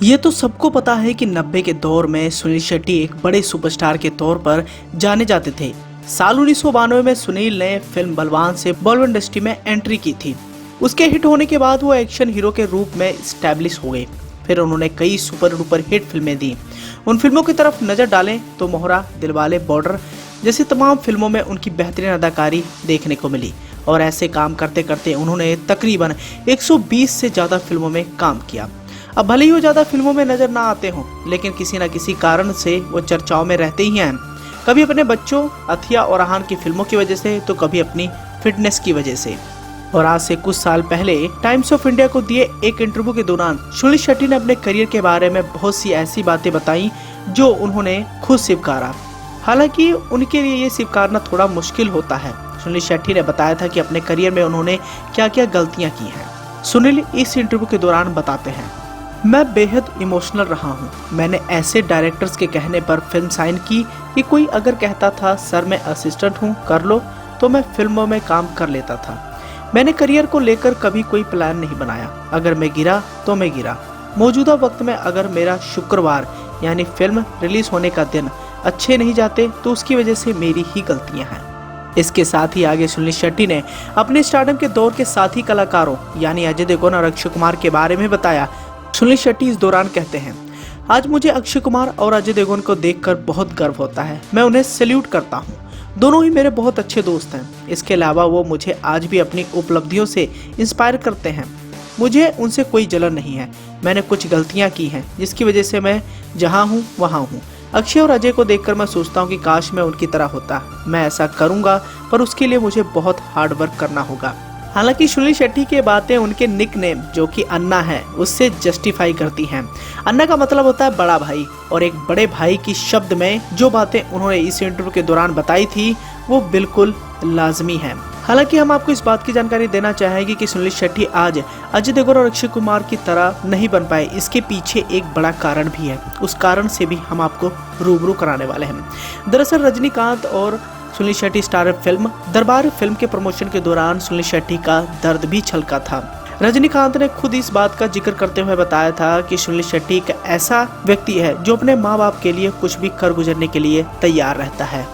ये तो सबको पता है कि 90 के दौर में सुनील शेट्टी एक बड़े सुपरस्टार के तौर पर जाने जाते थे। साल 1992 में सुनील ने फिल्म बलवान से बॉलीवुड इंडस्ट्री में एंट्री की थी। उसके हिट होने के बाद वो एक्शन हीरो के रूप में स्टैब्लिश हो गए। फिर उन्होंने कई सुपर डुपर हिट फिल्में दी। उन फिल्मों की तरफ नजर डालें तो मोहरा, दिलवाले, बॉर्डर जैसी तमाम फिल्मों में उनकी बेहतरीन अदाकारी देखने को मिली और ऐसे काम करते करते उन्होंने तकरीबन 120 से ज्यादा फिल्मों में काम किया। अब भले ही वो ज्यादा फिल्मों में नजर ना आते हों, लेकिन किसी न किसी कारण से वो चर्चाओं में रहते ही हैं। कभी अपने बच्चों, अथिया और आहान की फिल्मों की वजह से, तो कभी अपनी फिटनेस की वजह से। और आज से कुछ साल पहले टाइम्स ऑफ इंडिया को दिए एक इंटरव्यू के दौरान सुनील शेट्टी ने अपने करियर के बारे में बहुत सी ऐसी बातें बताई जो उन्होंने खुद स्वीकारा। हालांकि उनके लिए ये स्वीकारना थोड़ा मुश्किल होता है। सुनील शेट्टी ने बताया था कि अपने करियर में उन्होंने क्या क्या गलतियां की हैं। सुनील इस इंटरव्यू के दौरान बताते हैं, मैं बेहद इमोशनल रहा हूँ। मैंने ऐसे डायरेक्टर्स के कहने पर फिल्म साइन की कि कोई अगर कहता था सर मैं असिस्टेंट हूँ कर लो, तो मैं फिल्मों में काम कर लेता था। मैंने करियर को लेकर कभी कोई प्लान नहीं बनाया। अगर मैं गिरा तो मैं गिरा। मौजूदा वक्त में अगर मेरा शुक्रवार यानी फिल्म रिलीज होने का दिन अच्छे नहीं जाते तो उसकी वजह से मेरी ही गलतियां हैं। इसके साथ ही आगे सुनील शेट्टी ने अपने स्टारडम के दौर के साथी कलाकारों यानी अजय देवगन और अक्षय कुमार के बारे में बताया। सुनील शेट्टी इस दौरान कहते हैं, आज मुझे अक्षय कुमार और अजय देवगन को देखकर बहुत गर्व होता है। मैं उन्हें सैल्यूट करता हूँ। दोनों ही मेरे बहुत अच्छे दोस्त हैं। इसके अलावा वो मुझे आज भी अपनी उपलब्धियों से इंस्पायर करते हैं। मुझे उनसे कोई जलन नहीं है। मैंने कुछ गलतियां की हैं जिसकी वजह से मैं जहां हूं वहां हूं। अक्षय और अजय को देखकर मैं सोचता हूं कि काश मैं उनकी तरह होता। मैं ऐसा करूंगा, पर उसके लिए मुझे बहुत हार्ड वर्क करना होगा। हालांकि सुनील शेट्टी की बातें उनके निकनेम जो कि अन्ना है उससे जस्टिफाई करती हैं। अन्ना का मतलब होता है बड़ा भाई, और एक बड़े भाई की शब्द में जो बातें उन्होंने इस इंटरव्यू के दौरान बताई थी वो बिल्कुल लाजमी है। हालांकि हम आपको इस बात की जानकारी देना चाहेंगे कि सुनील शेट्टी आज अजय देवगन और अक्षय कुमार की तरह नहीं बन पाए। इसके पीछे एक बड़ा कारण भी है। उस कारण से भी हम आपको रूबरू कराने वाले हैं। दरअसल रजनीकांत और सुनील शेट्टी स्टार फिल्म दरबार फिल्म के प्रमोशन के दौरान सुनील शेट्टी का दर्द भी छलका था। रजनीकांत ने खुद इस बात का जिक्र करते हुए बताया था कि सुनील शेट्टी एक ऐसा व्यक्ति है जो अपने माँ बाप के लिए कुछ भी कर गुजरने के लिए तैयार रहता है।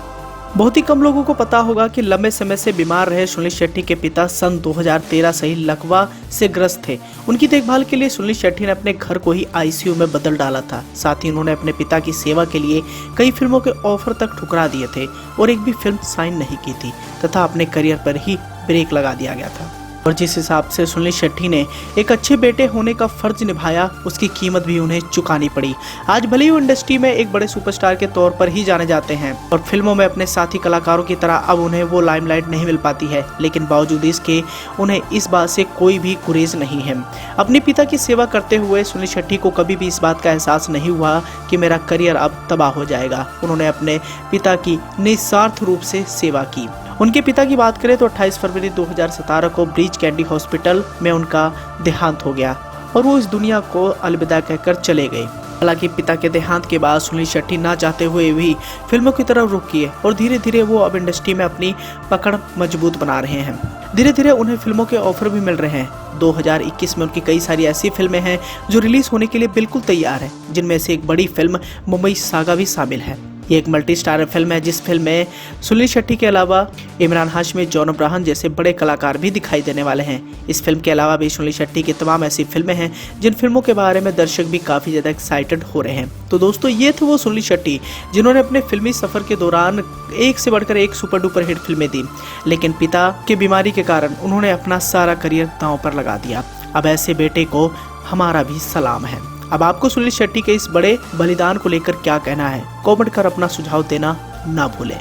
बहुत ही कम लोगों को पता होगा कि लंबे समय से बीमार रहे सुनील शेट्टी के पिता सन 2013 से ही लकवा से ग्रस्त थे। उनकी देखभाल के लिए सुनील शेट्टी ने अपने घर को ही आईसीयू में बदल डाला था। साथ ही उन्होंने अपने पिता की सेवा के लिए कई फिल्मों के ऑफर तक ठुकरा दिए थे और एक भी फिल्म साइन नहीं की थी तथा अपने करियर पर ही ब्रेक लगा दिया गया था। और जिस हिसाब से सुनील शेट्टी ने एक अच्छे बेटे होने का फर्ज निभाया, उसकी कीमत भी उन्हें चुकानी पड़ी। आज भले ही इंडस्ट्री में एक बड़े सुपरस्टार के तौर पर ही जाने जाते हैं और फिल्मों में अपने साथी कलाकारों की तरह अब उन्हें वो लाइमलाइट नहीं मिल पाती है, लेकिन बावजूद इसके उन्हें इस बात से कोई भी गुरेज नहीं है। अपने पिता की सेवा करते हुए सुनील शेट्टी को कभी भी इस बात का एहसास नहीं हुआ कि मेरा करियर अब तबाह हो जाएगा। उन्होंने अपने पिता की निस्वार्थ रूप से सेवा की। उनके पिता की बात करें तो 28 फरवरी 2017 को ब्रीच कैंडी हॉस्पिटल में उनका देहांत हो गया और वो इस दुनिया को अलविदा कहकर चले गए। हालांकि पिता के देहांत के बाद सुनील शेट्टी ना चाहते हुए भी फिल्मों की तरफ रुख किए और धीरे धीरे वो अब इंडस्ट्री में अपनी पकड़ मजबूत बना रहे हैं। धीरे धीरे उन्हें फिल्मों के ऑफर भी मिल रहे हैं। 2021 में उनकी कई सारी ऐसी फिल्में हैं जो रिलीज होने के लिए बिल्कुल तैयार है, जिनमें से एक बड़ी फिल्म मुंबई सागा भी शामिल है। ये एक मल्टी स्टार फिल्म है जिस फिल्म में सुनील शेट्टी के अलावा इमरान हाशमी, जॉन अब्राहम जैसे बड़े कलाकार भी दिखाई देने वाले हैं। इस फिल्म के अलावा भी सुनील शेट्टी की तमाम ऐसी फिल्में हैं जिन फिल्मों के बारे में दर्शक भी काफ़ी ज़्यादा एक्साइटेड हो रहे हैं। तो दोस्तों, ये थे वो सुनील शेट्टी जिन्होंने अपने फिल्मी सफ़र के दौरान एक से बढ़कर एक सुपर डुपर हिट फिल्में दी, लेकिन पिता की बीमारी के कारण उन्होंने अपना सारा करियर दांव पर लगा दिया। अब ऐसे बेटे को हमारा भी सलाम है। अब आपको सुनील शेट्टी के इस बड़े बलिदान को लेकर क्या कहना है? कमेंट कर अपना सुझाव देना ना भूलें।